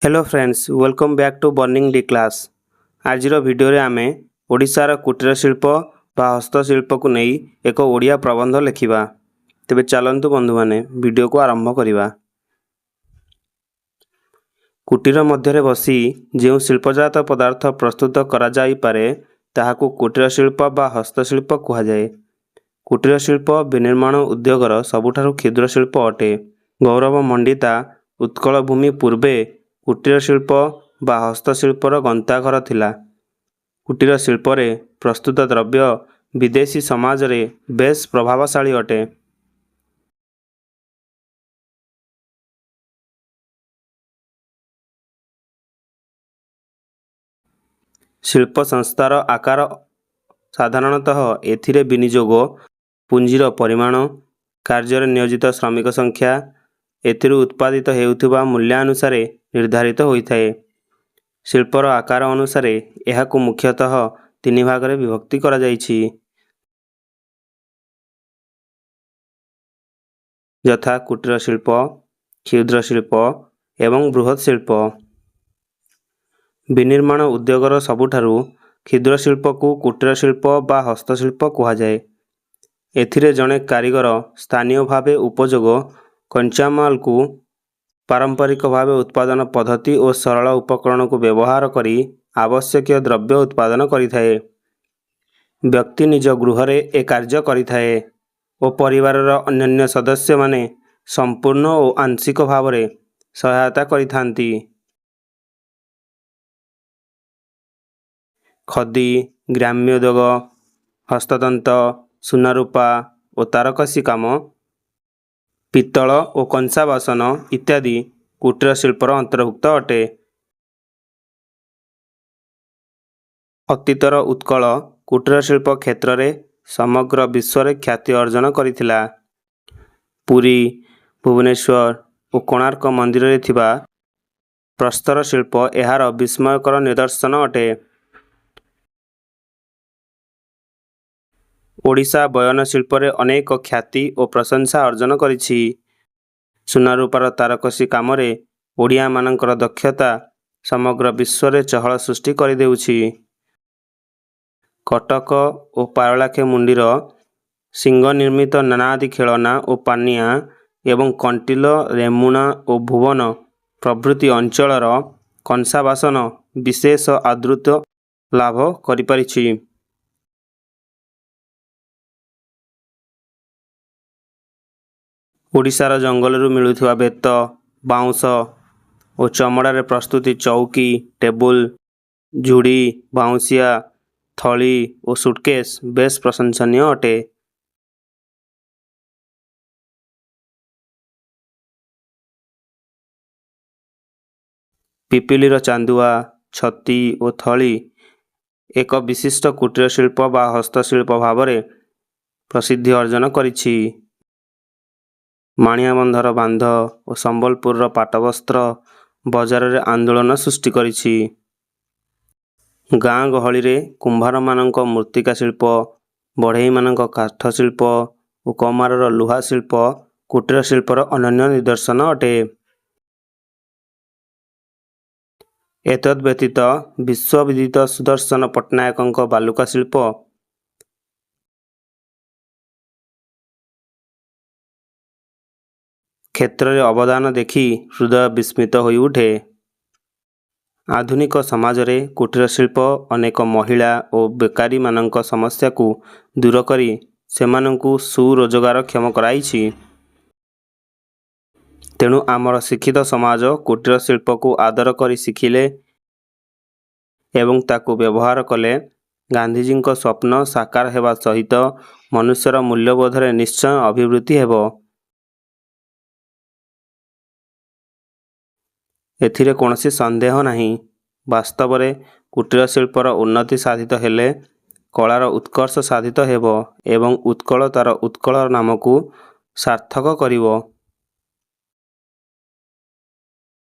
Hello friends, welcome back to burning D class. आज video रे आमे ओडिशार कुटीर शिल्प बा हस्तशिल्प को नहीं एक ओडिया प्रबंध लिखिबा। तेबे चलंतु बंधु माने वीडियो को आरंभ करिबा। कुटीर मध्य बसी जो शिल्पजात पदार्थ प्रस्तुत करा जाई पारे ताहाकू कुटीर शिल्प बा हस्तशिल्प कहा जाए। कुटीर शिल्प विनिर्माण उद्योगर सबुठारु क्षुद्र शिल्प अटे। गौरव मंडिता उत्कल भूमि पूर्वे कुटीर शिल्प बा हस्तशिल्पर गंताघर थिला। कुटीर शिल्परे प्रस्तुत द्रव्य विदेशी समाज रे बेस प्रभावशाली अटे। शिल्प संस्थार आकार साधारणतः एथिरे विनियोग, पुंजीर परिमाण, कार्य नियोजित श्रमिक संख्या, एथिरु उत्पादित हेउथिबा मूल्यानुसारे निर्धारित होइथाए। शिल्पर आकार अनुसारे एहाकु मुख्यतः तीन भागरे विभक्ति करा जाइछि, यथा कुटीर शिल्प, क्षुद्र शिल्प एवं बृहत शिल्प। विनिर्माण उद्योगर सबुठारु क्षुद्र शिल्प को कुटीर शिल्प बा हस्तशिल्प कहा जाए। एथिरे जणे कारीगर स्थानीय भावे उपयोग कंचामाल को पारंपरिक भावे उत्पादन पद्धति और सरल उपकरण को व्यवहार करी आवश्यक द्रव्य उत्पादन करिथाए। व्यक्ति निज गृहरे ए कार्य करिथाए और परिवारर अन्य सदस्य माने संपूर्ण और आंशिक भावरे सहायता करिथांती। खदी, ग्राम्य उद्योग, हस्ततंत, सुनारूपा और तारकसी काम, पित्तल और कंसा बासन इत्यादि कुटीर शिल्पर अंतर्भुक्त अटे। अतीतर उत्कल कुटीर शिल्प क्षेत्र में समग्र विश्व में ख्याति अर्जन करिथिला। पुरी, भुवनेश्वर और कोणार्क मंदिर रे थिबा प्रस्तर शिल्प एहार विस्मयकर निदर्शन अटे। ओडिशा बयन शिल्प रे अनेक ख्याति और प्रशंसा अर्जन करिछि। सुनारूपार तारकसी काम रे ओडिया मानकर दक्षता समग्र विश्व रे चहल सृष्टि करि देउछि। कटक और पारलाखे मुंडीर सिंह निर्मित नानादि खेलना और पानिया एवं कंटिल, रेमुणा और भुवन प्रभृति अंचलर कंसा बासन विशेष आदृत लाभ करिपारिछि। ओडिशार जंगलरू मिलुथिबा बेत, बाउंस और चमड़ारे प्रस्तुति चौकी, टेबुल, झुड़ी, बाउंसिया, थली और सुटकेस बेस प्रशंसनीय अटे। पिपिलीर चांदुआ, छती और थली एक विशिष्ट कुटीर शिल्प बा हस्तशिल्प भावरे प्रसिद्धि अर्जन करिछि। माणियाबंधर बांध और संबलपुर पाटवस्त्र बजार रे आंदोलन सृष्टि करिछि। गाँ गहली रे कुंभार मानक मूर्तिका शिल्प, बढ़ई मानक काठ शिल्प और कमारर लुहा शिल्प कुटीर शिल्पर अनन्य निदर्शन अटे। एतद् व्यतीत विश्वविदित सुदर्शन पट्टनायकଙ୍କ बालुका शिल्प क्षेत्र रे अवदान देखि हृदय विस्मित होई उठे। आधुनिक समाज रे कुटीर शिल्प अनेक महिला और बेकारी मानक समस्या को दूर करी सेमानंकु सुरोजगार क्षम कराइछि। तेणु आमर शिक्षित समाज कुटीर शिल्प को आदर करी शिखिले एवं ताकू व्यवहार कले गांधीजींक स्वप्न साकार हेबा सहित मनुष्यर मूल्यबोध रे निश्चय अभिवृद्धि हेबो। एथिरे कोनोसी संदेह नहीं। वास्तव रे कुटीर शिल्पर उन्नति साधित हेले कलार उत्कर्ष साधित हेबो एवं उत्कल तार उत्कल नाम को सार्थक करिवो।